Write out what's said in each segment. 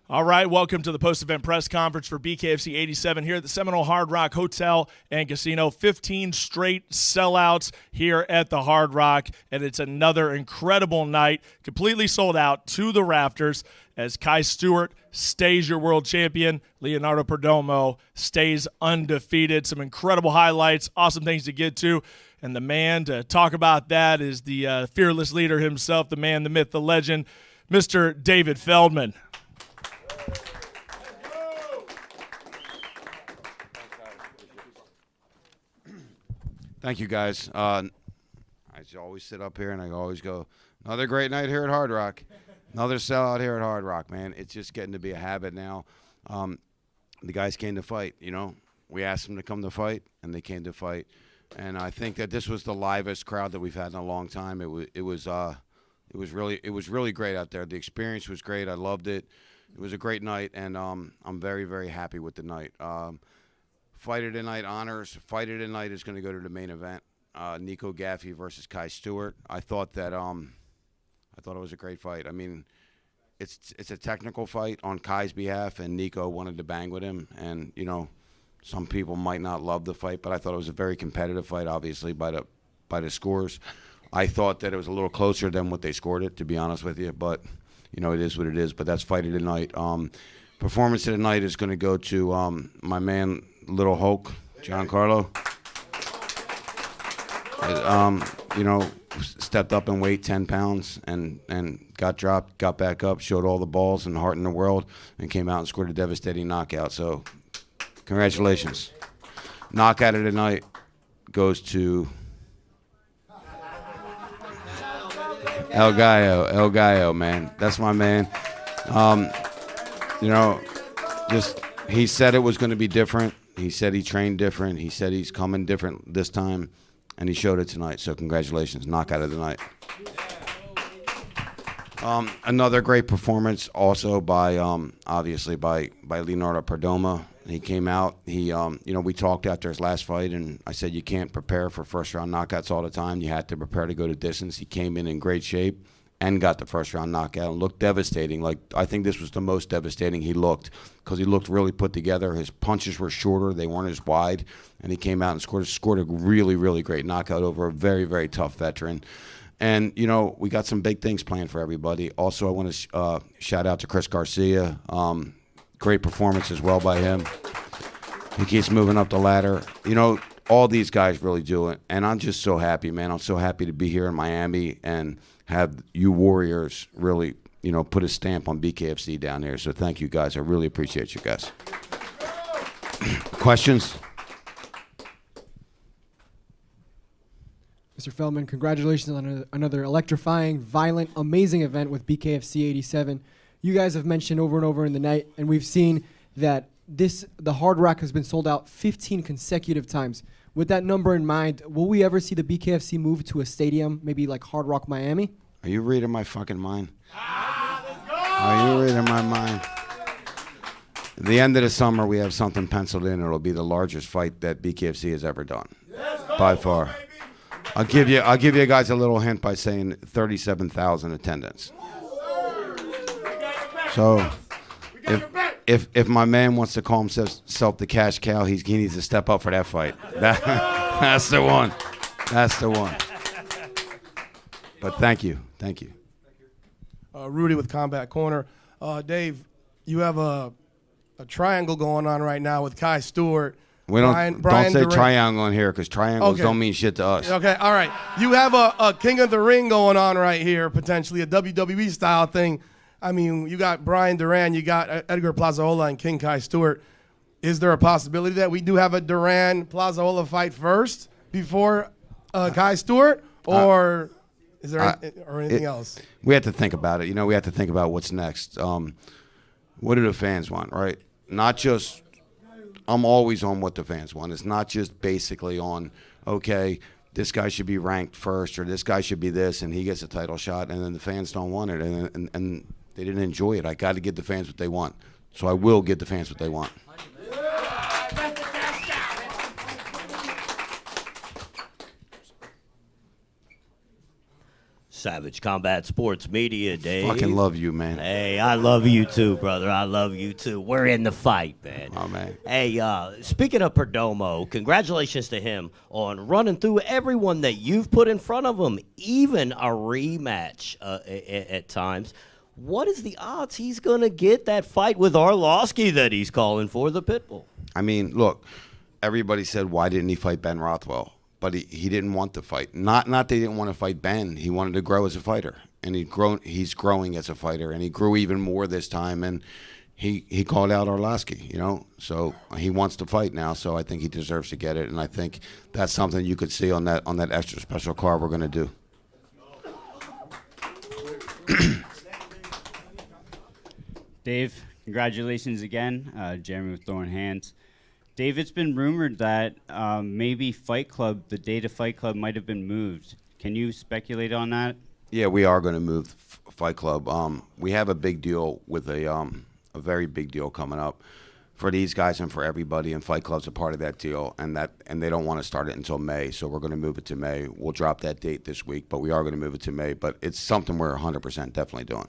All right, welcome to the post-event press conference for BKFC 87 here at the Seminole Hard Rock Hotel and Casino. 15 straight sellouts here at the Hard Rock, and it's another incredible night, completely sold out to the rafters as Kai Stewart stays your world champion. Leonardo Perdomo stays undefeated. Some incredible highlights, awesome things to get to. And the man to talk about that is the fearless leader himself, the man, the myth, the legend, Mr. David Feldman. Thank you, guys. I always sit up here and I always go, another great night here at Hard Rock. Another sellout here at Hard Rock, man. It's just getting to be a habit now. The guys came to fight, you know. We asked them to come to fight, and they came to fight. And I think that this was the livest crowd that we've had in a long time. It was really great out there. The experience was great. I loved it. It was a great night, and I'm very, very happy with the night. Fight of the night honors. Fight of the night is going to go to the main event. Nico Gaffie versus Kai Stewart. I thought it was a great fight. I mean, it's a technical fight on Kai's behalf, and Nico wanted to bang with him. And you know, some people might not love the fight, but I thought it was a very competitive fight, obviously by the scores. I thought that it was a little closer than what they scored it, to be honest with you. But you know, it is what it is. But that's fight of the night. Performance of the night is going to go to my man, Little Hulk, Juan Carlos. You know, stepped up in weight 10 pounds and got dropped, got back up, showed all the balls and the heart in the world, and came out and scored a devastating knockout. So, congratulations. Knockout of the night goes to El Gallo, man. That's my man. You know, just he said it was going to be different. He said he trained different. He said he's coming different this time, and he showed it tonight. So congratulations, knockout of the night. Another great performance also by obviously by Leonardo Perdomo. He came out. He you know, we talked after his last fight, and I said you can't prepare for first round knockouts all the time. You had to prepare to go to distance. He came in great shape and got the first round knockout and looked devastating. Like, I think this was the most devastating he looked, because he looked really put together. His punches were shorter, they weren't as wide, and he came out and scored a really, really great knockout over a very, very tough veteran. And you know, we got some big things planned for everybody. Also, I want to shout out to Chris Garcia. Great performance as well by him. He keeps moving up the ladder. You know, all these guys really do it, and I'm just so happy, man. I'm so happy to be here in Miami and have you Warriors really, you know, put a stamp on BKFC down here. So thank you, guys. I really appreciate you guys. Questions? Mr. Feldman, congratulations on another electrifying, violent, amazing event with BKFC 87. You guys have mentioned over and over in the night, and we've seen that the Hard Rock has been sold out 15 consecutive times. With that number in mind, will we ever see the BKFC move to a stadium, maybe like Hard Rock Miami? Are you reading my fucking mind? Are you reading my mind? At the end of the summer, we have something penciled in. It'll be the largest fight that BKFC has ever done, by far. I'll give you guys a little hint by saying 37,000 attendance. So, if my man wants to call himself the cash cow, he needs to step up for that fight. That's the one. That's the one. But thank you. Rudy with Combat Corner. Dave, you have a triangle going on right now with Kai Stewart. We don't say Duran. triangle in here, because triangles don't mean shit to us. Okay, all right. You have a King of the Ring going on right here, potentially a WWE style thing. I mean, you got Brian Duran, you got Edgar Plazaola and King Kai Stewart. Is there a possibility that we do have a Duran Plazaola fight first before Kai Stewart, or is there anything else? We have to think about it. You know, we have to think about what's next. What do the fans want, right? Not just. I'm always on what the fans want. It's not just basically on, okay, this guy should be ranked first, or this guy should be this, and he gets a title shot, and then the fans don't want it, and they didn't enjoy it. I got to give the fans what they want. So I will give the fans what they want. Savage Combat Sports Media, Dave. Fucking love you, man. Hey, I love you too, brother. I love you too. We're in the fight, man. Oh, man. Hey, speaking of Perdomo, congratulations to him on running through everyone that you've put in front of him, even a rematch at times. What is the odds he's going to get that fight with Arlovsky that he's calling for, the Pitbull? I mean, look, everybody said, why didn't he fight Ben Rothwell? But he didn't want to fight. Not that he didn't want to fight Ben. He wanted to grow as a fighter. And he's growing as a fighter. And he grew even more this time. And he called out Arlovsky, you know. So he wants to fight now. So I think he deserves to get it. And I think that's something you could see on that extra special card we're going to do. Dave, congratulations again. Jeremy with Throwing Hands. Dave, it's been rumored that maybe Fight Club, the date of Fight Club, might have been moved. Can you speculate on that? Yeah, we are going to move Fight Club. We have a big deal with a very big deal coming up for these guys and for everybody, and Fight Club's a part of that deal, and they don't want to start it until May, so we're going to move it to May. We'll drop that date this week, but we are going to move it to May. But it's something we're 100% definitely doing.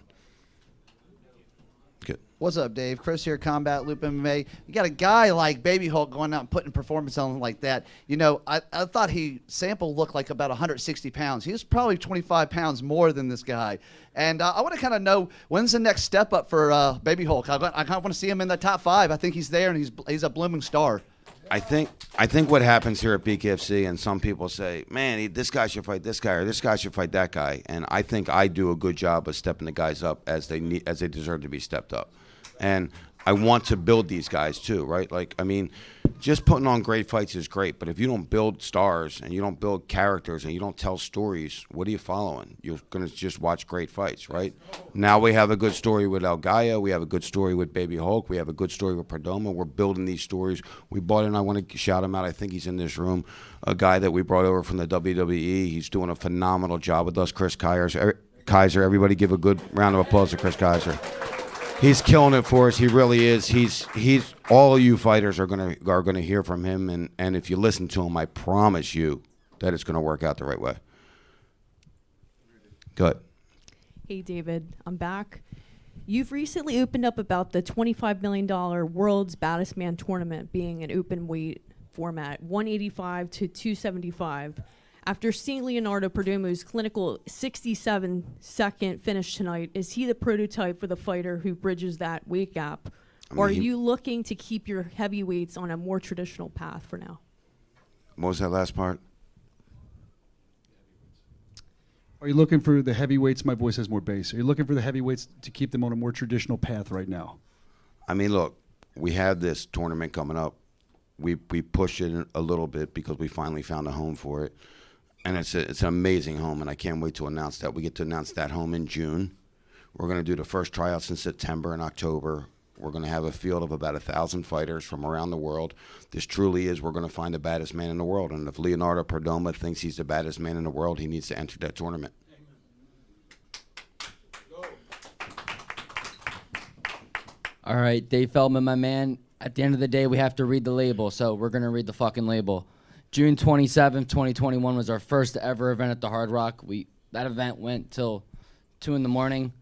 Good. What's up, Dave? Chris here, Combat Loop MMA. You got a guy like Baby Hulk going out and putting performance on him like that. You know, I thought Sample looked like about 160 pounds. He was probably 25 pounds more than this guy. And I want to kind of know, when's the next step up for Baby Hulk? I kind of want to see him in the top 5. I think he's there, and he's a blooming star. I think what happens here at BKFC, and some people say, man, this guy should fight this guy, or this guy should fight that guy. And I think I do a good job of stepping the guys up as they deserve to be stepped up. And I want to build these guys too, right? Like, I mean, just putting on great fights is great, but if you don't build stars and you don't build characters and you don't tell stories, what are you following? You're going to just watch great fights, right? Now we have a good story with El Gallo. We have a good story with Baby Hulk. We have a good story with Perdomo. We're building these stories. We brought in, I want to shout him out, I think he's in this room, a guy that we brought over from the WWE. He's doing a phenomenal job with us, Chris Kaiser. Everybody give a good round of applause to Chris Kaiser. He's killing it for us. He really is. He's all you fighters are gonna hear from him, and if you listen to him, I promise you that it's gonna work out the right way. Good. Hey David, I'm back. You've recently opened up about the $25 million World's Baddest Man tournament being an open weight format, 185 to 275. After seeing Leonardo Perdomo's clinical 67-second finish tonight, is he the prototype for the fighter who bridges that weight gap? Or are you looking to keep your heavyweights on a more traditional path for now? What was that last part? Are you looking for the heavyweights? My voice has more bass. Are you looking for the heavyweights to keep them on a more traditional path right now? I mean, look, we have this tournament coming up. We pushed it a little bit because we finally found a home for it. And it's an amazing home, and I can't wait to announce that. We get to announce that home in June. We're going to do the first tryouts in September and October. We're going to have a field of about 1,000 fighters from around the world. This truly is, we're going to find the baddest man in the world. And if Leonardo Perdomo thinks he's the baddest man in the world, he needs to enter that tournament. All right, Dave Feldman, my man. At the end of the day, we have to read the label, so we're going to read the fucking label. June 27th, 2021 was our first ever event at the Hard Rock. That event went till 2 in the morning.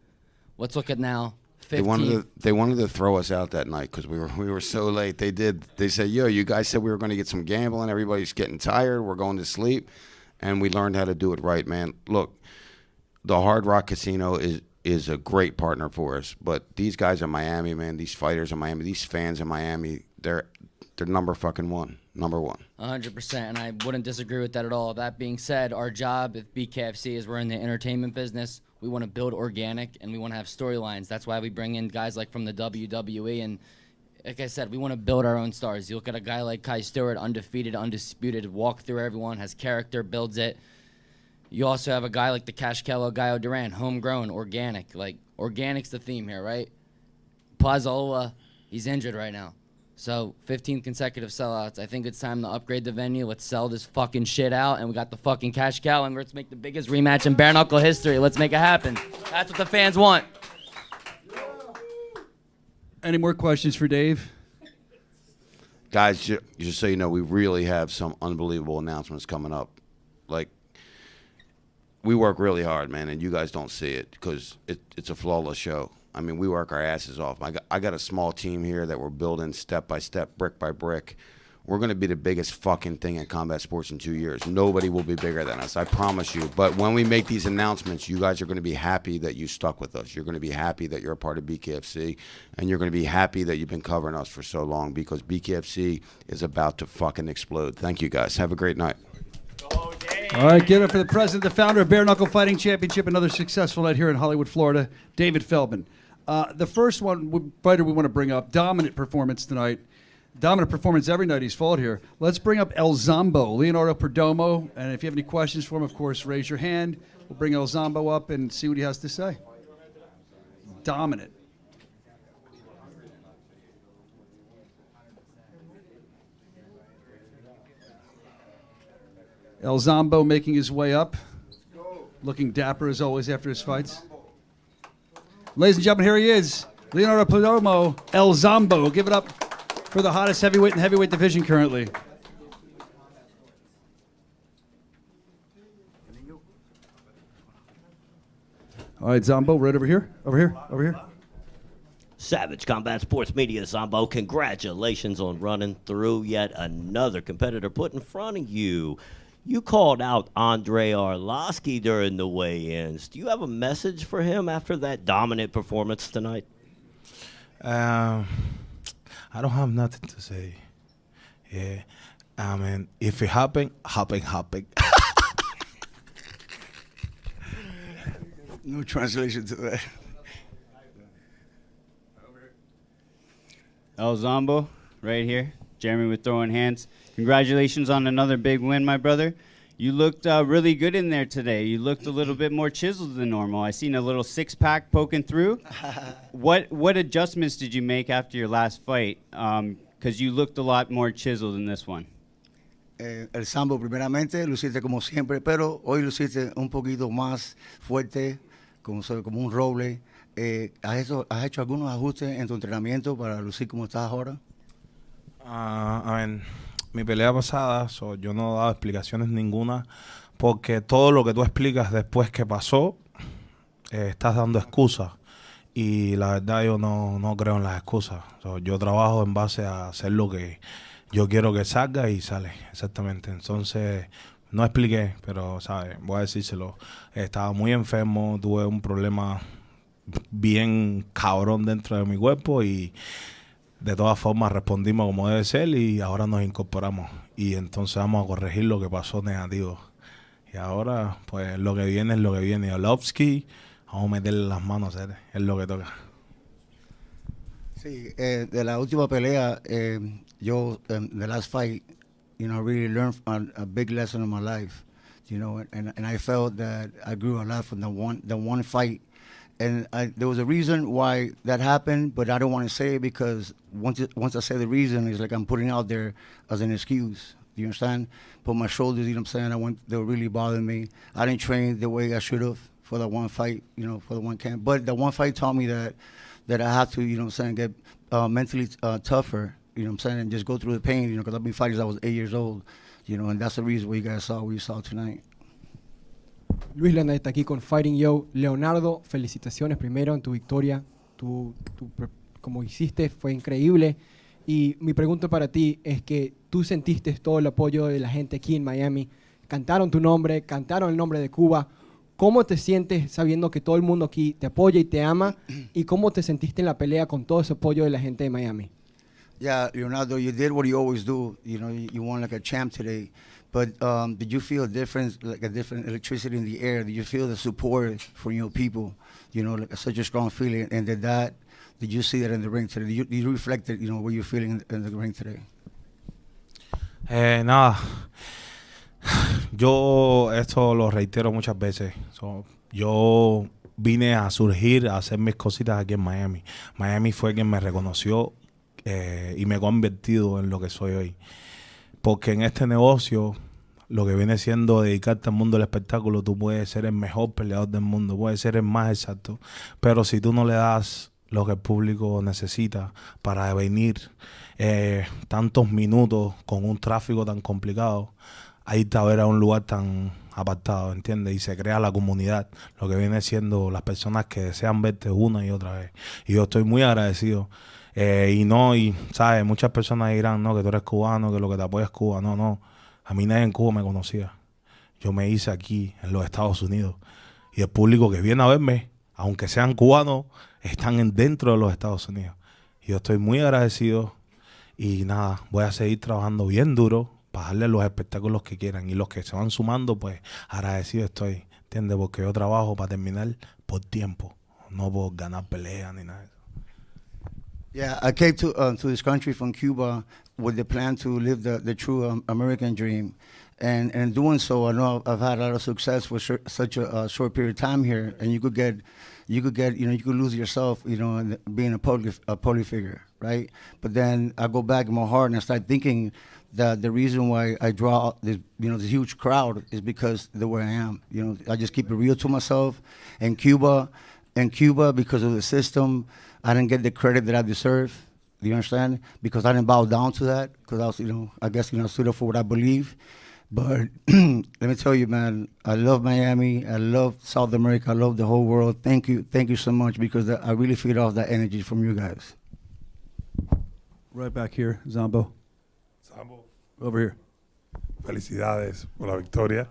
Let's look at now. 15. They wanted to throw us out that night because we were so late. They did. They said, yo, you guys said we were going to get some gambling. Everybody's getting tired. We're going to sleep. And we learned how to do it right, man. Look, the Hard Rock Casino is a great partner for us. But these guys in Miami, man, these fighters in Miami, these fans in Miami, they're number one. 100%, and I wouldn't disagree with that at all. That being said, our job at BKFC is we're in the entertainment business. We want to build organic, and we want to have storylines. That's why we bring in guys like from the WWE, and like I said, we want to build our own stars. You look at a guy like Kai Stewart, undefeated, undisputed, walk through everyone, has character, builds it. You also have a guy like the Cash Cow Gaio Duran, homegrown, organic. Like, organic's the theme here, right? Plazola, he's injured right now. So 15 consecutive sellouts. I think it's time to upgrade the venue. Let's sell this fucking shit out. And we got the fucking Cash Cow, and let's make the biggest rematch in bare-knuckle history. Let's make it happen. That's what the fans want. Any more questions for Dave? Guys, just so you know, we really have some unbelievable announcements coming up. Like, we work really hard, man, and you guys don't see it because it's a flawless show. I mean, we work our asses off. I got a small team here that we're building step by step, brick by brick. We're going to be the biggest fucking thing in combat sports in 2 years. Nobody will be bigger than us, I promise you. But when we make these announcements, you guys are going to be happy that you stuck with us. You're going to be happy that you're a part of BKFC, and you're going to be happy that you've been covering us for so long because BKFC is about to fucking explode. Thank you, guys. Have a great night. All right, give it up for the president, the founder of Bare-Knuckle Fighting Championship, another successful night here in Hollywood, Florida, David Feldman. The first fighter we want to bring up, dominant performance tonight. Dominant performance every night he's fought here. Let's bring up El Zombo, Leonardo Perdomo. And if you have any questions for him, of course, raise your hand. We'll bring El Zombo up and see what he has to say. Dominant. El Zombo making his way up. Looking dapper as always after his fights. Ladies and gentlemen, here he is. Leonardo Perdomo, El Zombo. Give it up for the hottest heavyweight in the heavyweight division currently. All right, Zombo, right over here. Over here. Over here. Savage Combat Sports Media, Zombo, congratulations on running through yet another competitor put in front of you. You called out Andre Arlovsky during the weigh-ins. Do you have a message for him after that dominant performance tonight? I don't have nothing to say. Yeah, I mean, if it happen. No translation to that. El Zombo, right here. Jeremy with Throwing Hands. Congratulations on another big win, my brother. You looked really good in there today. You looked a little bit more chiseled than normal. I seen a little six-pack poking through. What adjustments did you make after your last fight? Because you looked a lot more chiseled in this one. El Sambo, primeramente, luciste como siempre, pero hoy luciste un poquito más fuerte, como un roble. ¿Has hecho algunos ajustes en tu entrenamiento para lucir como estás ahora? I mean, mi pelea pasada, yo no he dado explicaciones ninguna, porque todo lo que tú explicas después que pasó, estás dando excusas. Y la verdad yo no creo en las excusas. Yo trabajo en base a hacer lo que yo quiero que salga y sale, exactamente. Entonces, no expliqué, pero, ¿sabes? Voy a decírselo. Estaba muy enfermo, tuve un problema bien cabrón dentro de mi cuerpo y de todas formas respondimos como debe ser y ahora nos incorporamos. Y entonces vamos a corregir lo que pasó negativo. Y ahora, pues, lo que viene es lo que viene. Arlovsky, vamos a meterle las manos, es lo que toca. Sí, de la última pelea, yo, the last fight, you know, really learned a big lesson in my life, you know, and I felt that I grew a lot from the one fight. And there was a reason why that happened, but I don't want to say it because once I say the reason, it's like I'm putting it out there as an excuse. You understand? But my shoulders, you know what I'm saying, they were really bothering me. I didn't train the way I should have for that one fight, you know, for the one camp. But the one fight taught me that I have to, you know what I'm saying, get mentally tougher, you know what I'm saying, and just go through the pain, you know, because I've been fighting since I was 8 years old, you know, and that's the reason why you guys saw what you saw tonight. Luis Landa está aquí con Fighting Yo. Leonardo, felicitaciones primero en tu victoria. Como hiciste fue increíble. Y mi pregunta para ti es que tú sentiste todo el apoyo de la gente aquí en Miami. Cantaron tu nombre, cantaron el nombre de Cuba. ¿Cómo te sientes sabiendo que todo el mundo aquí te apoya y te ama? ¿Y cómo te sentiste en la pelea con todo ese apoyo de la gente de Miami? Yeah, Leonardo, you did what you always do. You know, you won like a champ today. But did you feel a difference, like a different electricity in the air? Did you feel the support from your people? You know, like such a strong feeling. And did you see that in the ring today? Did you reflect it, you know, what you're feeling in the ring today? Nada. Yo esto lo reitero muchas veces. Yo vine a surgir, a hacer mis cositas aquí en Miami. Miami fue quien me reconoció y me ha convertido en lo que soy hoy. Porque en este negocio, lo que viene siendo dedicarte al mundo del espectáculo, tú puedes ser el mejor peleador del mundo, puedes ser el más exacto, pero si tú no le das lo que el público necesita para venir tantos minutos con un tráfico tan complicado, irte a ver a un lugar tan apartado, ¿entiendes? Y se crea la comunidad, lo que viene siendo las personas que desean verte una y otra vez. Y yo estoy muy agradecido. ¿Sabes? Muchas personas dirán, no, que tú eres cubano, que lo que te apoya es Cuba. No, no. A mí nadie en Cuba me conocía. Yo me hice aquí, en los Estados Unidos. Y el público que viene a verme, aunque sean cubanos, están dentro de los Estados Unidos. Y yo estoy muy agradecido. Y nada, voy a seguir trabajando bien duro para darle los espectáculos que quieran. Y los que se van sumando, pues agradecido estoy. ¿Entiendes? Porque yo trabajo para terminar por tiempo, no por ganar peleas ni nada de eso. Yeah, I came to this country from Cuba with the plan to live the true American dream, and in doing so, I know I've had a lot of success for such a short period of time here. And you could lose yourself, in being a public figure, right? But then I go back in my heart and I start thinking that the reason why I draw this huge crowd is because the way I am. I just keep it real to myself. In Cuba, because of the system, I didn't get the credit that I deserve. Do you understand? Because I didn't bow down to that. Because I was, I guess, I stood up for what I believe. But let me tell you, man, I love Miami. I love South America. I love the whole world. Thank you so much, because I really feed off that energy from you guys. Right back here, Zambo. Sambo, Over here. felicidades por la victoria.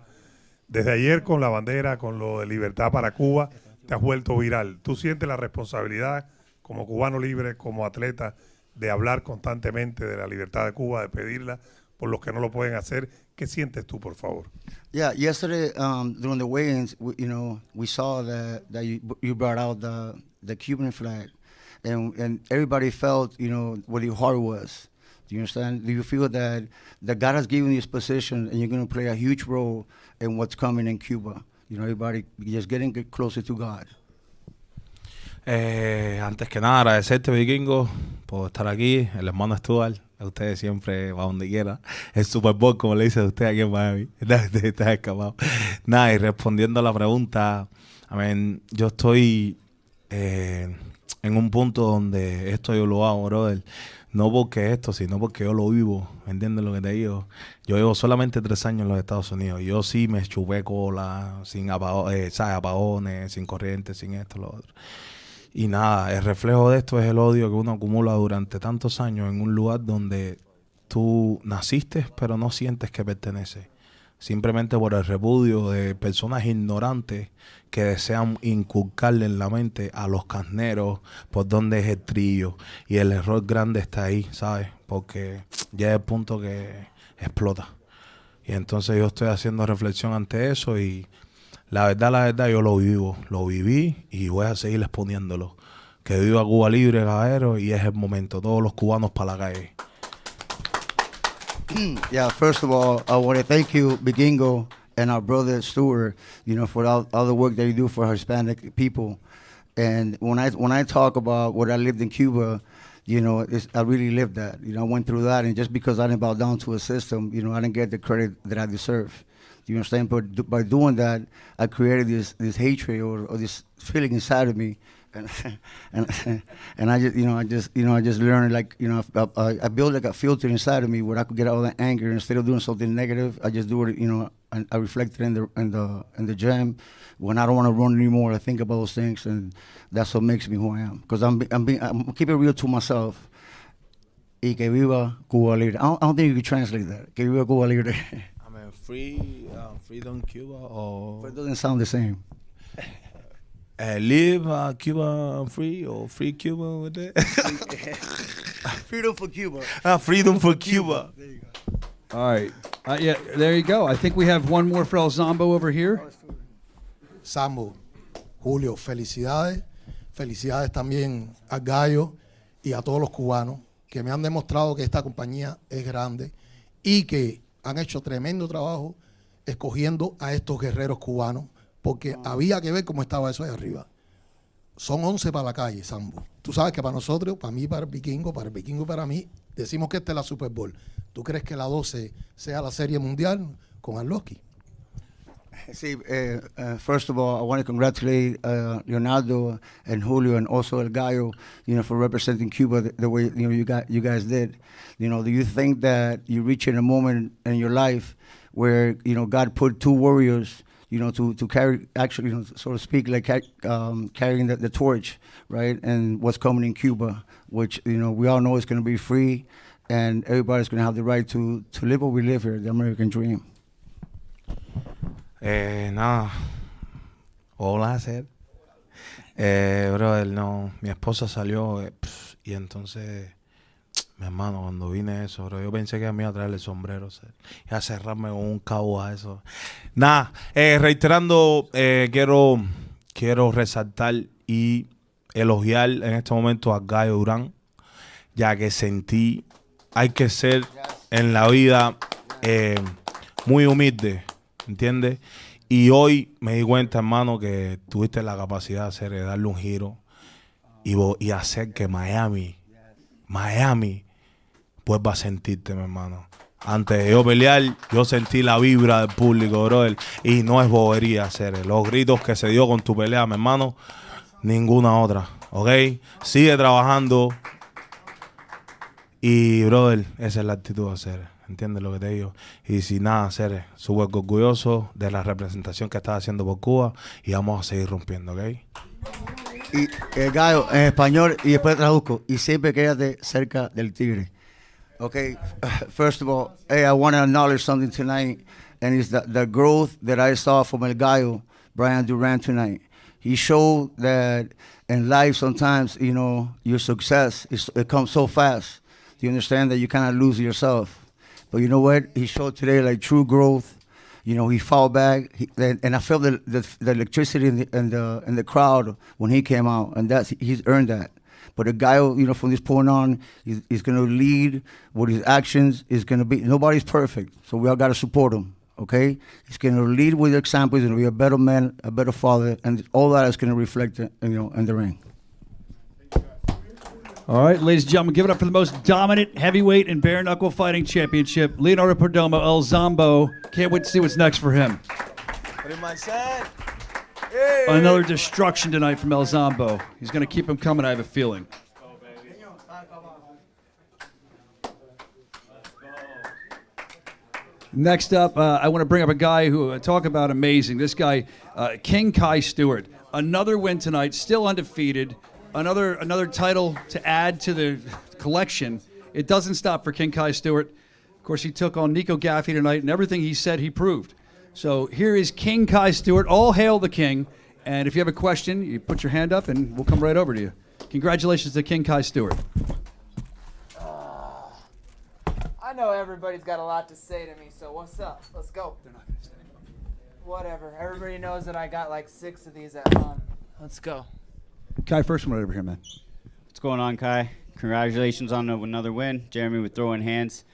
Desde ayer con la bandera, con lo de libertad para Cuba, te has vuelto viral. ¿Tú sientes la responsabilidad como cubano libre, como atleta, de hablar constantemente de la libertad de Cuba, de pedirla por los que no lo pueden hacer? ¿Qué sientes tú, por favor? Yeah, yesterday during the weigh-ins, we saw that you brought out the Cuban flag, and everybody felt what your heart was. Do you understand? Do you feel that God has given you this position, and you're going to play a huge role in what's coming in Cuba? Everybody just getting closer to God. Antes que nada, agradecerte, Vikingo, por estar aquí. El hermano Stewart, a ustedes siempre, va donde quiera. El Super Bowl, como le dice a usted aquí en Miami. Te estás escapado. Nada, y respondiendo a la pregunta, yo estoy en un punto donde esto yo lo hago, brother. No porque esto, sino porque yo lo vivo. ¿Entiendes lo que te digo? Yo llevo solamente 3 años en los Estados Unidos. Yo sí me chupé cola, sin apagones, sin corriente, sin esto, lo otro. Y nada, el reflejo de esto es el odio que uno acumula durante tantos años en un lugar donde tú naciste, pero no sientes que perteneces. Simplemente por el repudio de personas ignorantes que desean inculcarle en la mente a los carneros por dónde es el trillo. Y el error grande está ahí, ¿sabes? Porque ya es el punto que explota. Y entonces yo estoy haciendo reflexión ante eso y la verdad, yo lo viví y voy a seguir exponiéndolo. Que viva Cuba libre, caballero, y es el momento. Todos los cubanos para la calle. Yeah, first of all, I want to thank you, Vikingo, and our brother Stewart, for all the work that you do for Hispanic people. And when I talk about what I lived in Cuba, I really lived that. I went through that, and just because I didn't bow down to a system, I didn't get the credit that I deserve. Do you understand? But by doing that, I created this hatred or this feeling inside of me, and I just learned, like, I built like a filter inside of me where I could get all that anger. Instead of doing something negative, I just do it, and I reflect it in the gym. When I don't want to run anymore, I think about those things, and that's what makes me who I am. Because I'm keeping it real to myself. Y que viva Cuba libre. I don't think you could translate that. Que viva Cuba libre. Freedom Cuba, or But it doesn't sound the same. Live Cuba free, or free Cuba with that. Freedom for Cuba. Freedom for Cuba. There you go. All right. Yeah, there you go. I think we have one more for El Zombo over here. Sambo, Julio, felicidades. Felicidades también a Gallo y a todos los cubanos que me han demostrado que esta compañía es grande y que han hecho tremendo trabajo escogiendo a estos guerreros cubanos, porque había que ver cómo estaba eso ahí arriba. Son 11 para la calle, Sambo. Tú sabes que para nosotros, para mí, para el Vikingo y para mí, decimos que esta es la Super Bowl. ¿Tú crees que la 12 sea la Serie Mundial con Arlovski? See, first of all, I want to congratulate Leonardo and Julio and also El Gallo, for representing Cuba the way you guys did. Do you think that you reach in a moment in your life where God put two warriors, to carry, actually, so to speak, like carrying the torch, right? And what's coming in Cuba, which we all know is going to be free, and everybody's going to have the right to live what we live here, the American dream. Nada. Hola, Seth. Brother, no, mi esposa salió y entonces, mi hermano, cuando vine eso, bro, yo pensé que me iba a traer el sombrero, Seth, y a cerrarme con un cabo a eso. Nada, reiterando, quiero resaltar y elogiar en este momento a Gallo Duran, ya que sentí, hay que ser en la vida muy humilde, ¿entiendes? Y hoy me di cuenta, hermano, que tuviste la capacidad de darle un giro y hacer que Miami vuelva a sentirte, mi hermano. Antes de yo pelear, yo sentí la vibra del público, brother. Y no es bobería, hacer los gritos que se dio con tu pelea, mi hermano, ninguna otra, ¿ok? Sigue trabajando. Y, brother, esa es la actitud de hacer. ¿Entiendes lo que te digo? Y si nada, ser súper orgulloso de la representación que estás haciendo por Cuba y vamos a seguir rompiendo, ¿ok? Y Gallo, en español, y después traduzco, y siempre quédate cerca del tigre. Okay, first of all, hey, I want to acknowledge something tonight, and it's the growth that I saw from El Gallo, Brian Duran, tonight. He showed that in life sometimes, your success, it comes so fast. You understand that you kind of lose yourself. But you know what? He showed today like true growth. He fought back, and I felt the electricity in the crowd when he came out, and he's earned that. But the guy, from this point on, he's going to lead with his actions. Is going to be nobody's perfect, so we all got to support him. Okay, he's going to lead with example. He's going to be a better man, a better father, and all that is going to reflect, in the ring. All right, ladies and gentlemen, give it up for the most dominant heavyweight and bare-knuckle fighting championship, Leonardo Perdomo, El Zombo. Can't wait to see what's next for him. Pretty much said. Another destruction tonight from El Zombo. He's going to keep him coming, I have a feeling. Next up, I want to bring up a guy who, talk about amazing. This guy, King Kai Stewart. Another win tonight, still undefeated. Another title to add to the collection. It doesn't stop for King Kai Stewart. Of course, he took on Nico Gaffie tonight, and everything he said, he proved. So here is King Kai Stewart. All hail the king. And if you have a question, you put your hand up, and we'll come right over to you. Congratulations to King Kai Stewart. I know everybody's got a lot to say to me, so what's up? Let's go. Whatever. Everybody knows that I got like 6 of these at home. Let's go. Kai, first one right over here, man. What's going on, Kai? Congratulations on another win. Jeremy with throwing hands.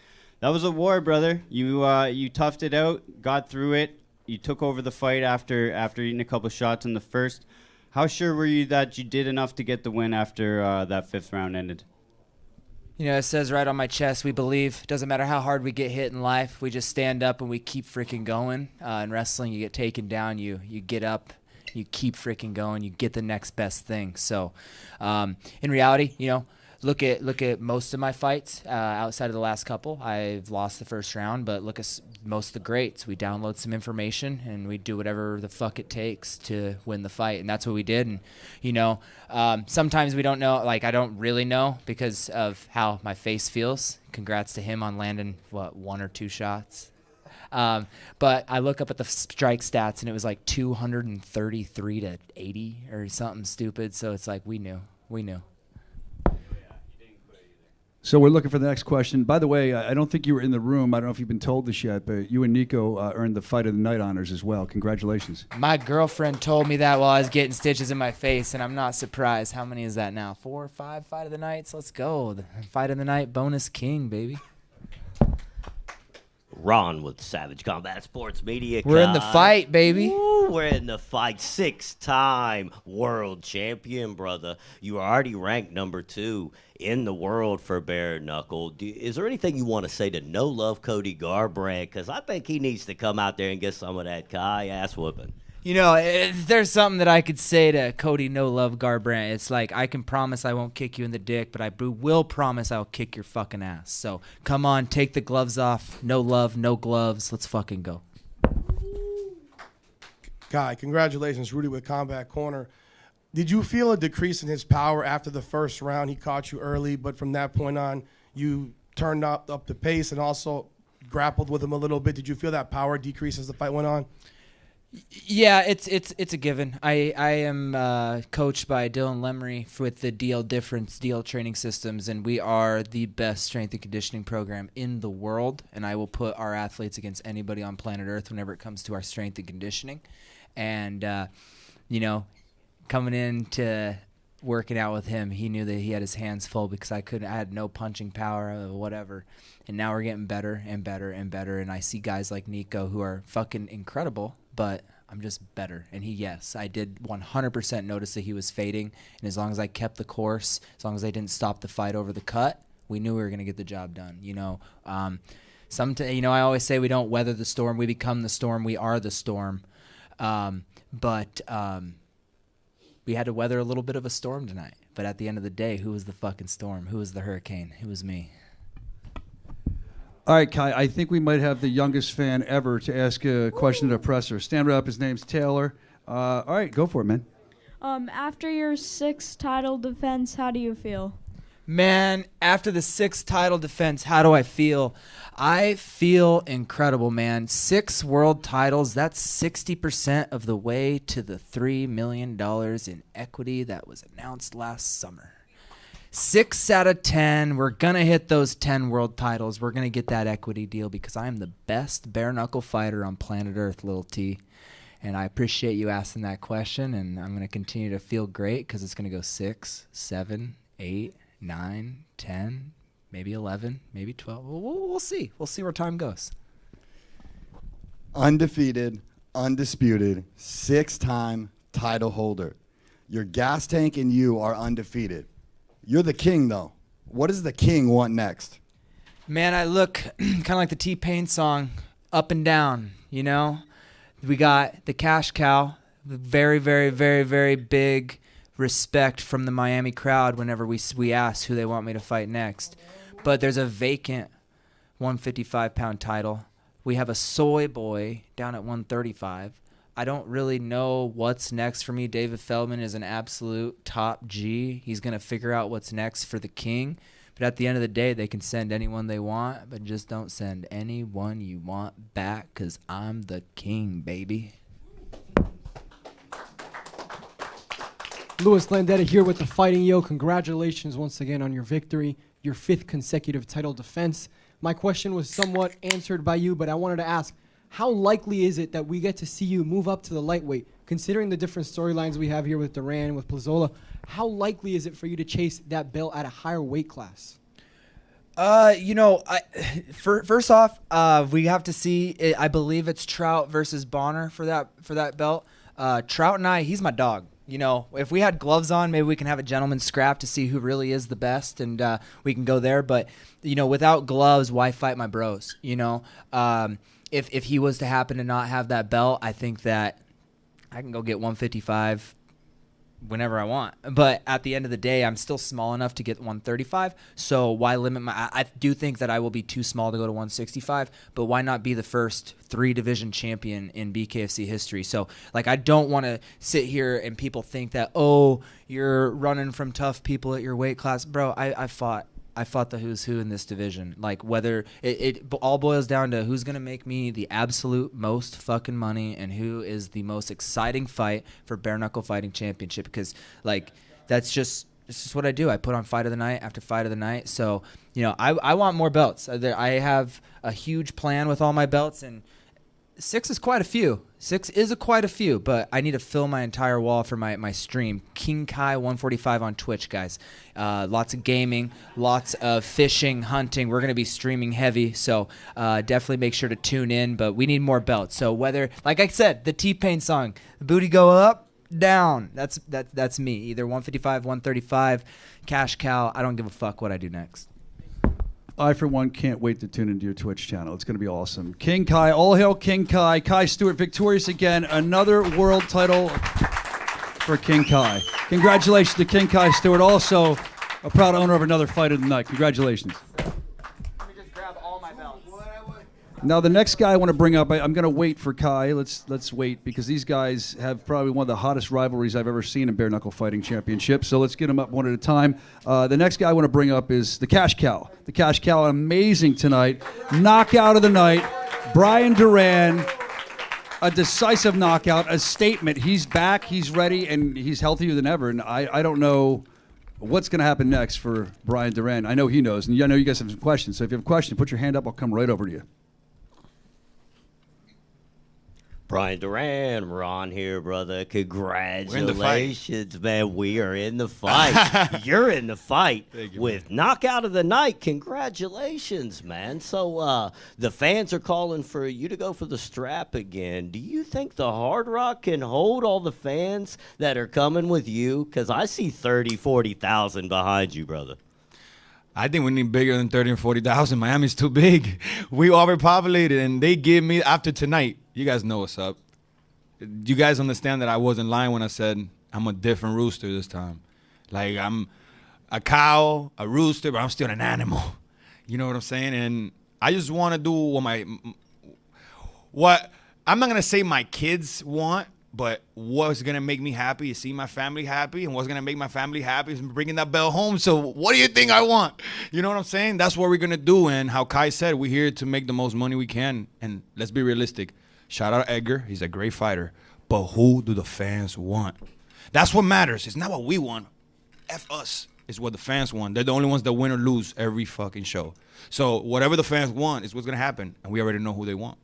That was a war, brother. You toughed it out, got through it. You took over the fight after eating a couple shots in the first. How sure were you that you did enough to get the win after that 5th round ended? It says right on my chest, we believe. Doesn't matter how hard we get hit in life, we just stand up and we keep freaking going. In wrestling, you get taken down, you get up, you keep freaking going, you get the next best thing. So, in reality, look at most of my fights outside of the last couple. I've lost the first round, but look at most of the greats. We download some information and we do whatever the fuck it takes to win the fight, and that's what we did. And sometimes we don't know. Like, I don't really know because of how my face feels. Congrats to him on landing 1 or 2 shots. But I look up at the strike stats and it was like 233 to 80 or something stupid. So it's like we knew. So we're looking for the next question. By the way, I don't think you were in the room. I don't know if you've been told this yet, but you and Nico earned the Fight of the Night honors as well. Congratulations. My girlfriend told me that while I was getting stitches in my face, and I'm not surprised. How many is that now? 4 or 5 Fight of the Nights? Let's go. The Fight of the Night bonus king, baby. Ron with Savage Combat Sports Media. We're in the fight, baby. Woo, we're in the fight. 6-time world champion, brother. You are already ranked number 2 in the world for bare knuckle. Is there anything you want to say to No Love Cody Garbrandt? Because I think he needs to come out there and get some of that Kai ass whooping. You know, if there's something that I could say to Cody No Love Garbrandt, it's like, I can promise I won't kick you in the dick, but I will promise I'll kick your fucking ass. So come on, take the gloves off. No love, no gloves. Let's fucking go. Guy, congratulations, Rudy with Combat Corner. Did you feel a decrease in his power after the first round? He caught you early, but from that point on, you turned up the pace and also grappled with him a little bit. Did you feel that power decrease as the fight went on? Yeah, it's a given. I am coached by Dylan Lemery with the DL Difference DL Training Systems, and we are the best strength and conditioning program in the world. And I will put our athletes against anybody on planet Earth whenever it comes to our strength and conditioning. And you know, coming into working out with him, he knew that he had his hands full because I had no punching power or whatever. And now we're getting better and better and better. And I see guys like Nico who are fucking incredible, but I'm just better. And I did 100% notice that he was fading. And as long as I kept the course, as long as I didn't stop the fight over the cut, we knew we were going to get the job done. You know, I always say we don't weather the storm. We become the storm. We are the storm. But we had to weather a little bit of a storm tonight. But at the end of the day, who was the fucking storm? Who was the hurricane? It was me. All right, Kai, I think we might have the youngest fan ever to ask a question to the presser. Stand right up. His name's Taylor. All right, go for it, man. After your 6th title defense, how do you feel? Man, after the 6th title defense, how do I feel? I feel incredible, man. 6 world titles, that's 60% of the way to the $3 million in equity that was announced last summer. 6 out of 10, we're going to hit those 10 world titles. We're going to get that equity deal because I am the best bare-knuckle fighter on planet Earth, little T. And I appreciate you asking that question, and I'm going to continue to feel great because it's going to go 6, 7, 8, 9, 10, maybe 11, maybe 12. We'll see. We'll see where time goes. Undefeated, undisputed, 6-time title holder. Your gas tank and you are undefeated. You're the king, though. What does the king want next? Man, I look kind of like the T-Pain song, up and down, you know? We got the cash cow, very, very, very, very big respect from the Miami crowd whenever we ask who they want me to fight next. But there's a vacant 155-pound title. We have a soy boy down at 135. I don't really know what's next for me. David Feldman is an absolute top G. He's going to figure out what's next for the king. But at the end of the day, they can send anyone they want, but just don't send anyone you want back because I'm the king, baby. Louis Landetta here with the Fighting Yo. Congratulations once again on your victory, your 5th consecutive title defense. My question was somewhat answered by you, but I wanted to ask, how likely is it that we get to see you move up to the lightweight? Considering the different storylines we have here with Duran, with Plazola, how likely is it for you to chase that belt at a higher weight class? First off, we have to see. I believe it's Trout versus Bonner for that belt. Trout and I, he's my dog. You know, if we had gloves on, maybe we can have a gentleman's scrap to see who really is the best, and we can go there. But you know, without gloves, why fight my bros? You know, if he was to happen to not have that belt, I think that I can go get 155 whenever I want. But at the end of the day, I'm still small enough to get 135. So why limit I do think that I will be too small to go to 165, but why not be the first 3-division champion in BKFC history? So, like, I don't want to sit here and people think that, oh, you're running from tough people at your weight class. Bro, I fought the who's who in this division. Like, whether it all boils down to who's going to make me the absolute most fucking money and who is the most exciting fight for Bare-Knuckle Fighting Championship. Because, like, it's just what I do. I put on fight of the night after fight of the night. So, you know, I want more belts. I have a huge plan with all my belts, and 6 is quite a few. 6 is quite a few, but I need to fill my entire wall for my stream. King Kai 145 on Twitch, guys. Lots of gaming, lots of fishing, hunting. We're going to be streaming heavy, so definitely make sure to tune in, but we need more belts. So whether, like I said, the T-Pain song, the booty go up, down, that's me. Either 155, 135, cash cow. I don't give a fuck what I do next. I, for one, can't wait to tune into your Twitch channel. It's going to be awesome. King Kai, all hail King Kai. Kai Stewart victorious again. Another world title for King Kai. Congratulations to King Kai Stewart, also a proud owner of another fight of the night. Congratulations. Now, the next guy I want to bring up, I'm going to wait for Kai. Let's wait, because these guys have probably one of the hottest rivalries I've ever seen in bare-knuckle fighting championship. So let's get them up one at a time. The next guy I want to bring up is the Cash Cow. The Cash Cow, amazing tonight. Knockout of the night. Brian Duran, a decisive knockout, a statement. He's back, he's ready, and he's healthier than ever. And I don't know what's going to happen next for Brian Duran. I know he knows, and I know you guys have some questions. So if you have a question, put your hand up. I'll come right over to you. Brian Duran, Ron here, brother. Congratulations, man. We are in the fight. You're in the fight with Knockout of the Night. Congratulations, man. So the fans are calling for you to go for the strap again. Do you think the Hard Rock can hold all the fans that are coming with you? Because I see 30, 40,000 behind you, brother. I think we need bigger than 30 and 40,000. Miami's too big. We overpopulated, and they give me, after tonight, you guys know what's up. You guys understand that I wasn't lying when I said I'm a different rooster this time. Like, I'm a cow, a rooster, but I'm still an animal. You know what I'm saying? And I just want to do what I'm not going to say my kids want, but what's going to make me happy is see my family happy, and what's going to make my family happy is bringing that bell home. So what do you think I want? You know what I'm saying? That's what we're going to do. And how Kai said, we're here to make the most money we can. And let's be realistic. Shout out Edgar. He's a great fighter. But who do the fans want? That's what matters. It's not what we want. F us. It's what the fans want. They're the only ones that win or lose every fucking show. So whatever the fans want is what's going to happen. And we already know who they want.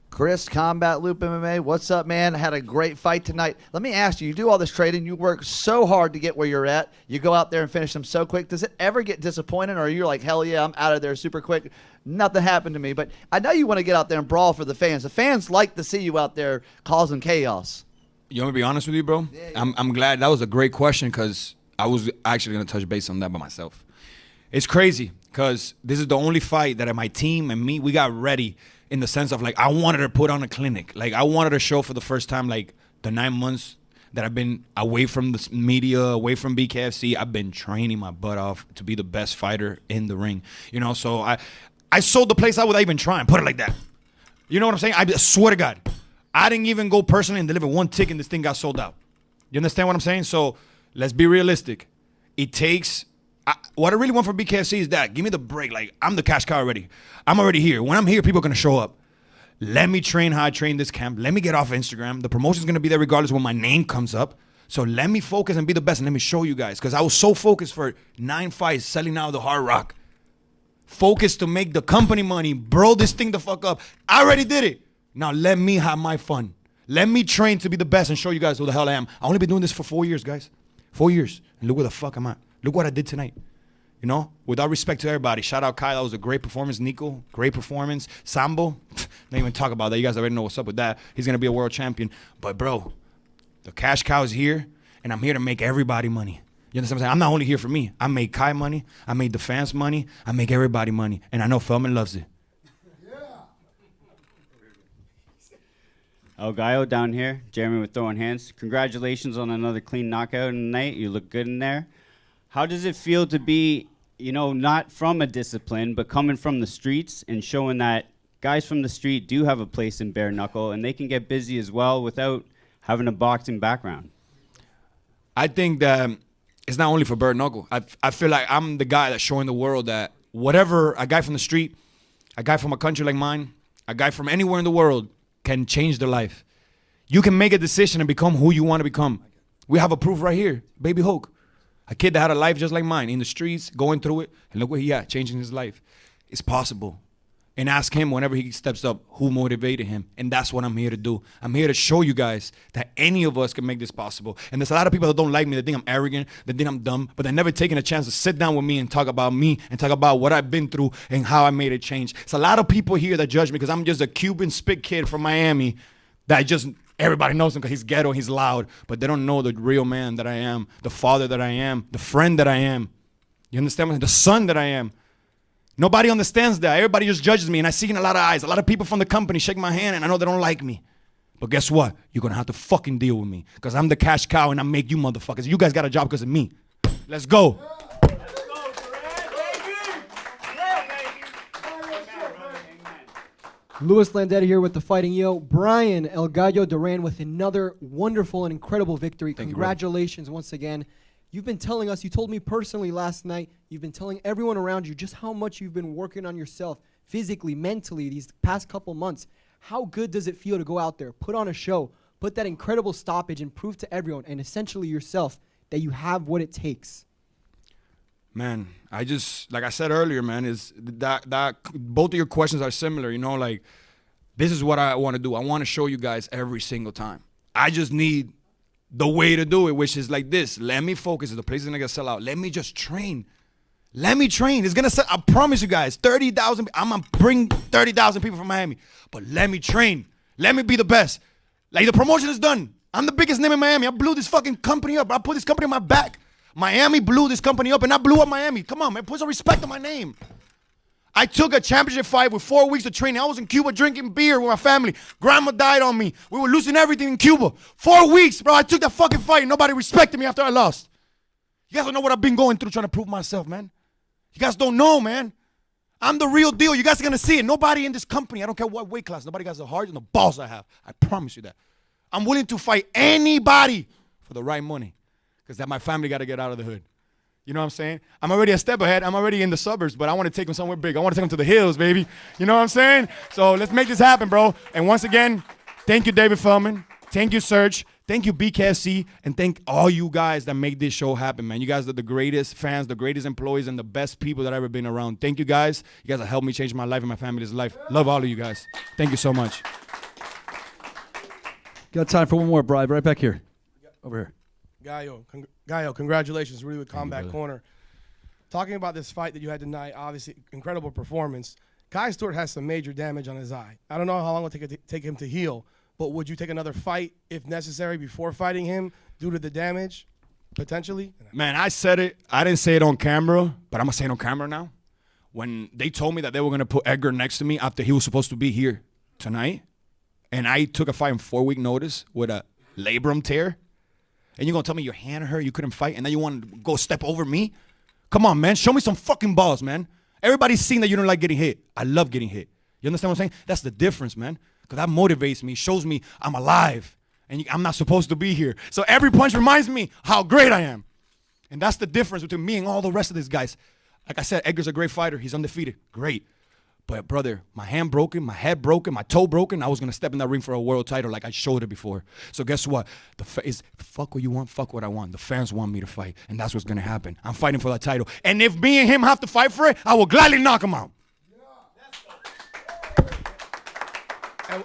Chris, Combat Loop MMA, what's up, man? Had a great fight tonight. Let me ask you, you do all this trading, you work so hard to get where you're at, you go out there and finish them so quick. Does it ever get disappointing, or are you like, hell yeah, I'm out of there super quick? Nothing happened to me, but I know you want to get out there and brawl for the fans. The fans like to see you out there causing chaos. You want me to be honest with you, bro? Yeah. I'm glad. That was a great question, because I was actually going to touch base on that by myself. It's crazy, because this is the only fight that my team and me, we got ready in the sense of, like, I wanted to put on a clinic. Like, I wanted to show for the first time, like, the 9 months that I've been away from the media, away from BKFC, I've been training my butt off to be the best fighter in the ring. You know, so I sold the place out without even trying, put it like that. You know what I'm saying? I swear to God, I didn't even go personally and deliver one ticket and this thing got sold out. You understand what I'm saying? So let's be realistic. It takes... what I really want for BKFC is that. Give me the break. Like, I'm the cash cow already. I'm already here. When I'm here, people are going to show up. Let me train how I train this camp. Let me get off Instagram. The promotion's going to be there regardless when my name comes up. So let me focus and be the best, and let me show you guys. Because I was so focused for 9 fights, selling out the Hard Rock. Focused to make the company money. Bro, this thing the fuck up. I already did it. Now let me have my fun. Let me train to be the best and show you guys who the hell I am. I only been doing this for 4 years, guys. 4 years. And look where the fuck I'm at. Look what I did tonight. You know, with all respect to everybody. Shout out Kyle. That was a great performance. Nico, great performance. Sambo, don't even talk about that. You guys already know what's up with that. He's going to be a world champion. But, bro, the cash cow is here, and I'm here to make everybody money. You understand what I'm saying? I'm not only here for me. I made Kai money. I made the fans money. I make everybody money. And I know Feldman loves it. El Gallo down here. Jeremy with Throwing Hands. Congratulations on another clean knockout tonight. You look good in there. How does it feel to be, you know, not from a discipline, but coming from the streets and showing that guys from the street do have a place in bare knuckle and they can get busy as well without having a boxing background? I think that it's not only for bare knuckle. I feel like I'm the guy that's showing the world that whatever a guy from the street, a guy from a country like mine, a guy from anywhere in the world can change their life. You can make a decision and become who you want to become. We have a proof right here, Baby Hulk. A kid that had a life just like mine, in the streets, going through it, and look where he at, changing his life. It's possible. And ask him whenever he steps up who motivated him. And that's what I'm here to do. I'm here to show you guys that any of us can make this possible. And there's a lot of people that don't like me, that think I'm arrogant, that think I'm dumb, but they're never taking a chance to sit down with me and talk about me and talk about what I've been through and how I made it change. It's a lot of people here that judge me because I'm just a Cuban spit kid from Miami that just Everybody knows him because he's ghetto, he's loud, but they don't know the real man that I am, the father that I am, the friend that I am. You understand? The son that I am. Nobody understands that. Everybody just judges me, and I see in a lot of eyes. A lot of people from the company shake my hand, and I know they don't like me. But guess what? You're going to have to fucking deal with me because I'm the cash cow, and I make you motherfuckers. You guys got a job because of me. Let's go. Luis Landetti here with the Fighting Yo. Brian El Gallo Duran with another wonderful and incredible victory. Congratulations once again. You've been telling us, you told me personally last night, you've been telling everyone around you just how much you've been working on yourself physically, mentally these past couple months. How good does it feel to go out there, put on a show, put that incredible stoppage and prove to everyone and essentially yourself that you have what it takes? Man, I just, like I said earlier, man, is that both of your questions are similar, you know, like this is what I want to do. I want to show you guys every single time. I just need the way to do it, which is like this. Let me focus. The place is going to sell out. Let me just train. Let me train. It's going to sell. I promise you guys, 30,000. I'm going to bring 30,000 people from Miami. But let me train. Let me be the best. Like the promotion is done. I'm the biggest name in Miami. I blew this fucking company up. I put this company on my back. Miami blew this company up, and I blew up Miami. Come on, man. Put some respect on my name. I took a championship fight with 4 weeks of training. I was in Cuba drinking beer with my family. Grandma died on me. We were losing everything in Cuba. 4 weeks, bro. I took that fucking fight. Nobody respected me after I lost. You guys don't know what I've been going through trying to prove myself, man. You guys don't know, man. I'm the real deal. You guys are going to see it. Nobody in this company, I don't care what weight class, nobody has the heart and the balls I have. I promise you that. I'm willing to fight anybody for the right money because that my family got to get out of the hood. You know what I'm saying? I'm already a step ahead. I'm already in the suburbs, but I want to take them somewhere big. I want to take them to the hills, baby. You know what I'm saying? So let's make this happen, bro. And once again, thank you, David Feldman. Thank you, Serge. Thank you, BKFC. And thank all you guys that make this show happen, man. You guys are the greatest fans, the greatest employees, and the best people that I've ever been around. Thank you, guys. You guys have helped me change my life and my family's life. Love all of you guys. Thank you so much. Got time for one more, Brian. Right back here. Over here. Gallo, congratulations, really with Combat Corner. Talking about this fight that you had tonight, obviously incredible performance. Kai Stewart has some major damage on his eye. I don't know how long it will take him to heal, but would you take another fight if necessary before fighting him due to the damage, potentially? Man, I said it. I didn't say it on camera, but I'm going to say it on camera now. When they told me that they were going to put Edgar next to me after he was supposed to be here tonight, and I took a fight in 4-week notice with a labrum tear, and you're going to tell me your hand hurt, you couldn't fight, and then you want to go step over me? Come on, man. Show me some fucking balls, man. Everybody's seen that you don't like getting hit. I love getting hit. You understand what I'm saying? That's the difference, man. Because that motivates me, shows me I'm alive, and I'm not supposed to be here. So every punch reminds me how great I am. And that's the difference between me and all the rest of these guys. Like I said, Edgar's a great fighter. He's undefeated. Great. But, brother, my hand broken, my head broken, my toe broken. I was going to step in that ring for a world title like I showed it before. So guess what? Fuck what you want, fuck what I want. The fans want me to fight, and that's what's going to happen. I'm fighting for that title. And if me and him have to fight for it, I will gladly knock him out.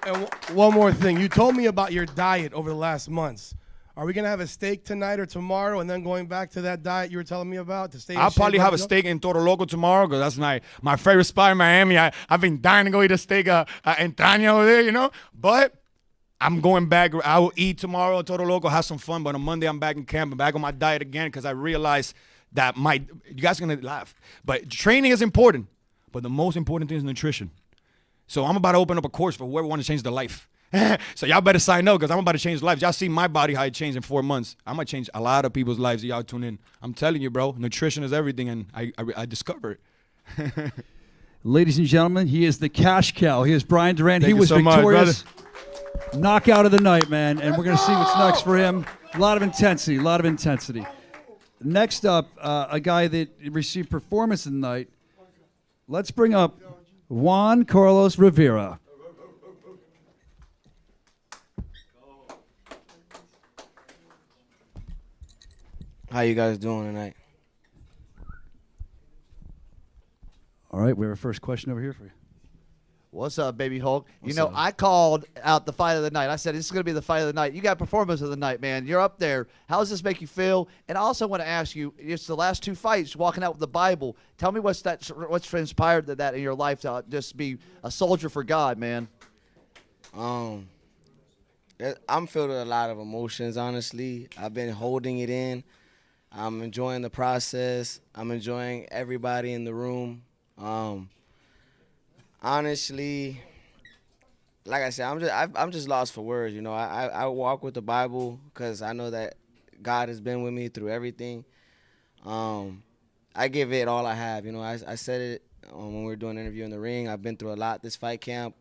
And one more thing. You told me about your diet over the last months. Are we going to have a steak tonight or tomorrow and then going back to that diet you were telling me about to stay in I'll shape probably have a go? steak in Toro Loco tomorrow because that's my favorite spot in Miami. I've been dying to go eat a steak entraña over there, you know. But I'm going back. I will eat tomorrow at Toro Loco, have some fun. But on Monday, I'm back in camp. I'm back on my diet again because I realized that you guys are going to laugh. But training is important. But the most important thing is nutrition. So I'm about to open up a course for whoever wants to change their life. So y'all better sign up because I'm about to change lives. Y'all see my body, how it changed in 4 months. I'm going to change a lot of people's lives. Y'all tune in. I'm telling you, bro, nutrition is everything, and I discovered it. Ladies and gentlemen, he is the cash cow. He is Brian Duran. Thank he you was so much, victorious. Knockout of the night, man. And we're going to see what's next for him. A lot of intensity, a lot of intensity. Next up, a guy that received performance of the night. Let's bring up Juan Carlos Rivera. How you guys doing tonight? All right, we have our first question over here for you. What's up, baby Hulk? What's you know, up? I called out the fight of the night. I said, this is going to be the fight of the night. You got performance of the night, man. You're up there. How does this make you feel? And I also want to ask you, it's the last 2 fights, walking out with the Bible. Tell me what's transpired to that in your life to just be a soldier for God, man. I'm filled with a lot of emotions, honestly. I've been holding it in. I'm enjoying the process. I'm enjoying everybody in the room. Honestly, like I said, I'm just lost for words. You know, I walk with the Bible because I know that God has been with me through everything. I give it all I have. You know, I said it when we were doing an interview in the ring. I've been through a lot this fight camp.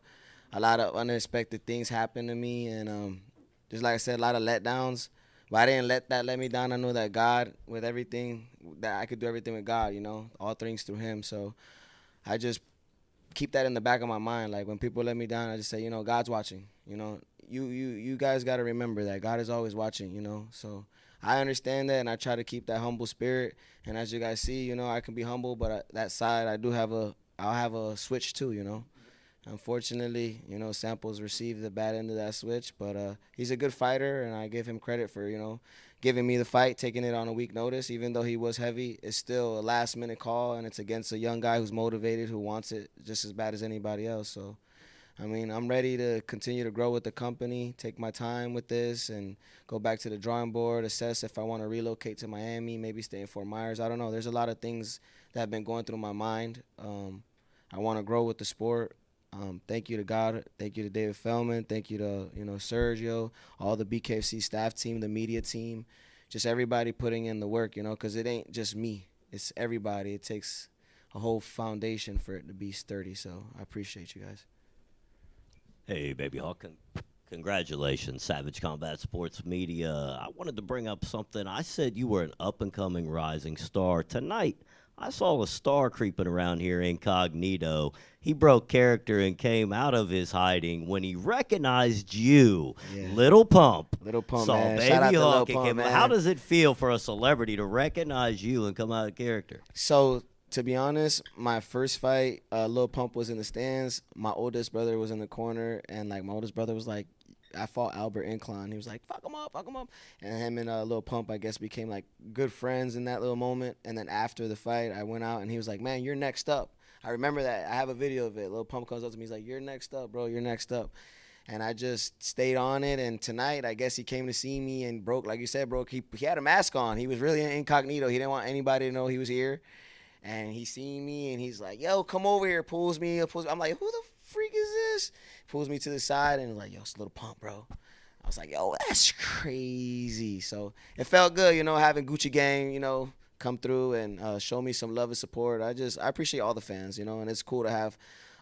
A lot of unexpected things happened to me, and just like I said, a lot of letdowns. But I didn't let that let me down. I know that God, with everything, that I could do everything with God, you know, all things through him. So I just keep that in the back of my mind. Like when people let me down, I just say, you know, God's watching. You know, you guys got to remember that God is always watching, you know. So I understand that, and I try to keep that humble spirit. And as you guys see, you know, I can be humble, but that side, I'll have a switch too, you know. Unfortunately, you know, Samples received the bad end of that switch, but he's a good fighter, and I give him credit for, you know, giving me the fight, taking it on a week notice. Even though he was heavy, it's still a last-minute call, and it's against a young guy who's motivated, who wants it just as bad as anybody else. So, I mean, I'm ready to continue to grow with the company, take my time with this, and go back to the drawing board, assess if I want to relocate to Miami, maybe stay in Fort Myers. I don't know. There's a lot of things that have been going through my mind. I want to grow with the sport. Thank you to God. Thank you to David Feldman. Thank you to, you know, Sergio, all the BKFC staff team, the media team, just everybody putting in the work, you know, because it ain't just me. It's everybody. It takes a whole foundation for it to be sturdy. So I appreciate you guys. Hey, Baby Hawk. Congratulations, Savage Combat Sports Media. I wanted to bring up something. I said you were an up-and-coming rising star. Tonight, I saw a star creeping around here incognito. He broke character and came out of his hiding when he recognized you, Little Pump. Little Pump, saw man. Baby Shout out to Lil Hawk and Pump, came. man. How does it feel for a celebrity to recognize you and come out of character? So, to be honest, my first fight, Lil Pump was in the stands. My oldest brother was in the corner, and like my oldest brother was like, I fought Albert Incline. He was like, fuck him up. And him and Lil Pump, I guess, became like good friends in that little moment. And then after the fight, I went out and he was like, man, you're next up. I remember that. I have a video of it. Lil Pump comes up to me. He's like, you're next up, bro. You're next up. And I just stayed on it. And tonight, I guess he came to see me and broke, like you said, bro, he had a mask on. He was really incognito. He didn't want anybody to know he was here. And he seen me and he's like, yo, come over here. Pulls me. I'm like, who the freak is this? Pulls me to the side and like, yo, it's Little Pump, bro. I was like, yo, that's crazy. So it felt good, you know, having Gucci Gang, you know, come through and show me some love and support. I appreciate all the fans, you know, and it's cool to have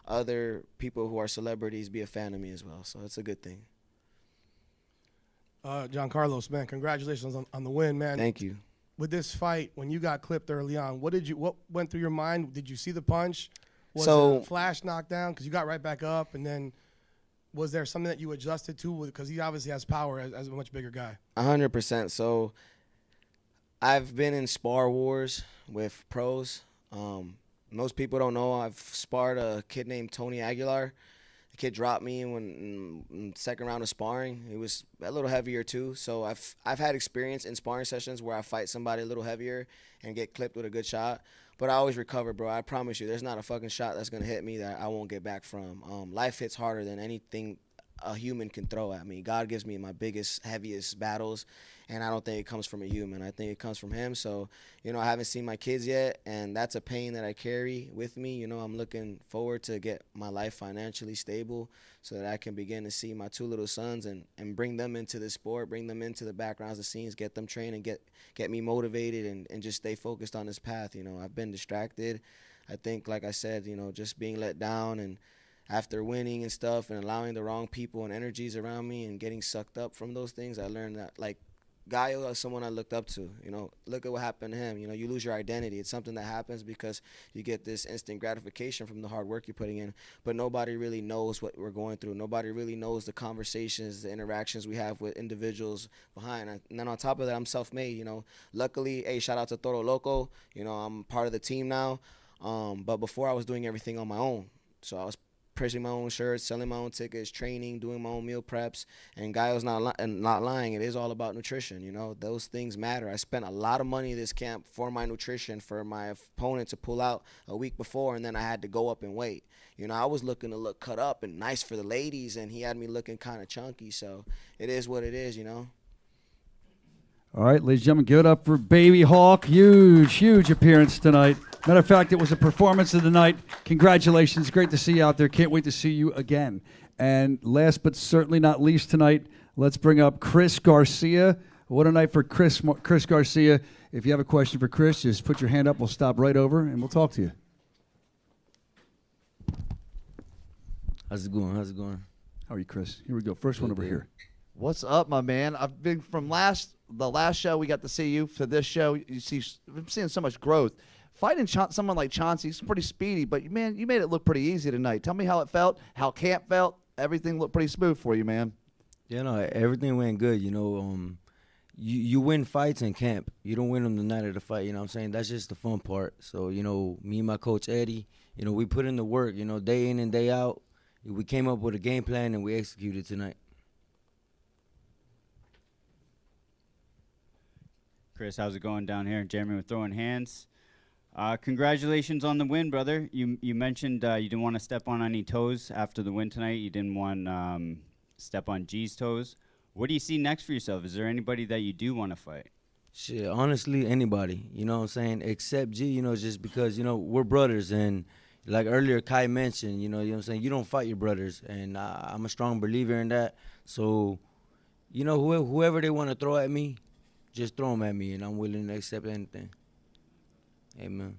other people who are celebrities be a fan of me as well. So it's a good thing. Juan Carlos, man, congratulations on the win, man. Thank you. With this fight, when you got clipped early on, what went through your mind? Did you see the punch? Was it a flash knockdown? Because you got right back up, and then was there something that you adjusted to? Because he obviously has power as a much bigger guy. 100%. So I've been in spar wars with pros. Most people don't know I've sparred a kid named Tony Aguilar. The kid dropped me in second round of sparring. He was a little heavier too. So I've had experience in sparring sessions where I fight somebody a little heavier and get clipped with a good shot. But I always recover, bro. I promise you, there's not a fucking shot that's going to hit me that I won't get back from. Life hits harder than anything a human can throw at me. God gives me my biggest, heaviest battles, and I don't think it comes from a human. I think it comes from him. So, you know, I haven't seen my kids yet, and that's a pain that I carry with me. You know, I'm looking forward to get my life financially stable so that I can begin to see my two little sons and bring them into the sport, bring them into the backgrounds, the scenes, get them trained and get me motivated and just stay focused on this path. You know, I've been distracted. I think, like I said, you know, just being let down and after winning and stuff and allowing the wrong people and energies around me and getting sucked up from those things, I learned that, like, Gallo is someone I looked up to. You know, look at what happened to him. You know, you lose your identity. It's something that happens because you get this instant gratification from the hard work you're putting in, but nobody really knows what we're going through. Nobody really knows the conversations, the interactions we have with individuals behind. And then on top of that, I'm self-made, you know. Luckily, hey, shout out to Toro Loco. You know, I'm part of the team now. But before I was doing everything on my own. So I was printing my own shirts, selling my own tickets, training, doing my own meal preps. And Gaio's not lying. It is all about nutrition. You know, those things matter. I spent a lot of money this camp for my nutrition, for my opponent to pull out a week before, and then I had to go up in weight. You know, I was looking to look cut up and nice for the ladies, and he had me looking kind of chunky. So it is what it is, you know. All right, ladies and gentlemen, give it up for Baby Hawk. Huge appearance tonight. Matter of fact, it was a performance of the night. Congratulations. Great to see you out there. Can't wait to see you again. And last but certainly not least tonight, let's bring up Chris Garcia. What a night for Chris Garcia. If you have a question for Chris, just put your hand up. We'll stop right over, and we'll talk to you. How's it going? How are you, Chris? Here we go. First one over here. What's up, my man? I've been from the last show we got to see you to this show. I'm seeing so much growth. Fighting someone like Chauncey, he's pretty speedy, but man, you made it look pretty easy tonight. Tell me how it felt, how camp felt. Everything looked pretty smooth for you, man. Yeah, no, everything went good. You know, you win fights in camp. You don't win them the night of the fight. You know what I'm saying? That's just the fun part. So, you know, me and my coach Eddie, you know, we put in the work. You know, day in and day out. We came up with a game plan and we executed tonight. Chris, how's it going down here? Jeremy with Throwing Hands. Congratulations on the win, brother. You mentioned you didn't want to step on any toes after the win tonight. You didn't want step on G's toes. What do you see next for yourself? Is there anybody that you do want to fight? Shit, honestly, anybody. You know what I'm saying? Except G, you know, just because, you know, we're brothers. And like earlier Kai mentioned, you know what I'm saying? You don't fight your brothers. And I'm a strong believer in that. So, you know, whoever they want to throw at me, just throw them at me, and I'm willing to accept anything. Amen.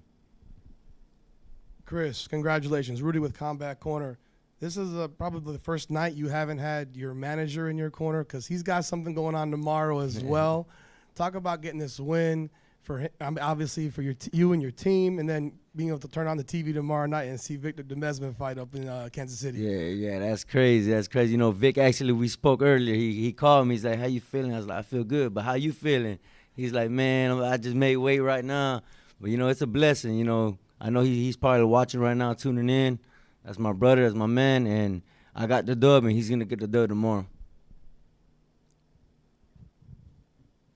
Chris, congratulations. Rudy with Combat Corner. This is probably the first night you haven't had your manager in your corner because he's got something going on tomorrow as well. Talk about getting this win for him, obviously for you and your team, and then being able to turn on the TV tomorrow night and see Victor Demesman fight up in Kansas City. Yeah, that's crazy. You know, Vic, actually, we spoke earlier. He called me. He's like, how you feeling? I was like, I feel good, but how you feeling? He's like, man, I just made weight right now. But, you know, it's a blessing. You know, I know he's probably watching right now, tuning in. That's my brother. That's my man. And I got the dub, and he's going to get the dub tomorrow.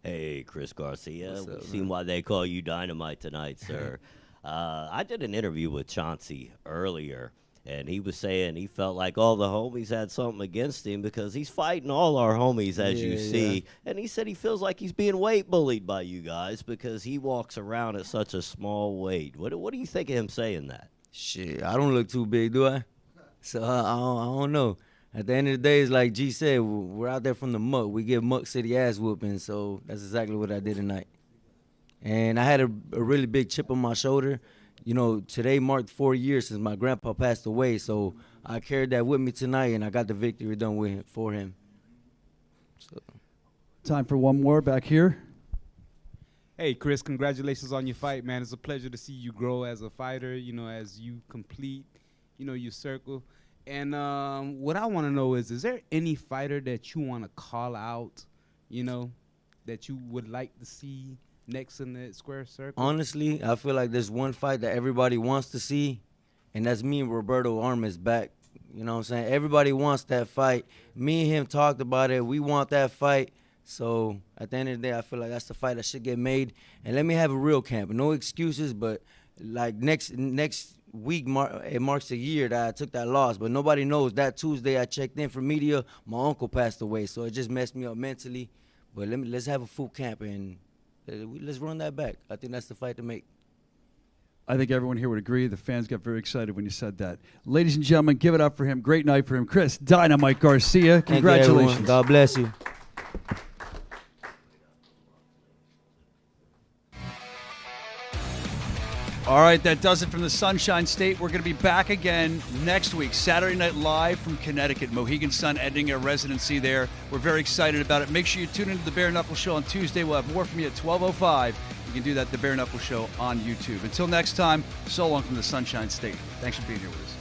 Hey, Chris Garcia. We've seen why they call you Dynamite tonight, sir. I did an interview with Chauncey earlier, and he was saying he felt like all the homies had something against him because he's fighting all our homies, as you see. Yeah. And he said he feels like he's being weight bullied by you guys because he walks around at such a small weight. What do you think of him saying that? Shit, I don't look too big, do I? So I don't know. At the end of the day, it's like G said, we're out there from the muck. We give Muck City ass whooping, so that's exactly what I did tonight. And I had a really big chip on my shoulder. You know, today marked 4 years since my grandpa passed away, so I carried that with me tonight, and I got the victory done for him. So. Time for one more back here. Hey, Chris, congratulations on your fight, man. It's a pleasure to see you grow as a fighter, you know, as you complete, you know, your circle. And what I want to know is there any fighter that you want to call out, you know, that you would like to see next in the square circle? Honestly, I feel like there's one fight that everybody wants to see, and that's me and Roberto Armas back. You know what I'm saying? Everybody wants that fight. Me and him talked about it. We want that fight. So at the end of the day, I feel like that's the fight that should get made. And let me have a real camp. No excuses, but like next week, it marks a year that I took that loss. But nobody knows that Tuesday I checked in for media, my uncle passed away. So it just messed me up mentally. But let's have a full camp and let's run that back. I think that's the fight to make. I think everyone here would agree. The fans got very excited when you said that. Ladies and gentlemen, give it up for him. Great night for him. Chris Dynamite Garcia. Congratulations. God bless you. All right, that does it from the Sunshine State. We're going to be back again next week, Saturday Night Live from Connecticut. Mohegan Sun ending a residency there. We're very excited about it. Make sure you tune into the Bare Knuckle Show on Tuesday. We'll have more from you at 12:05. You can do that at the Bare Knuckle Show on YouTube. Until next time, so long from the Sunshine State. Thanks for being here with us.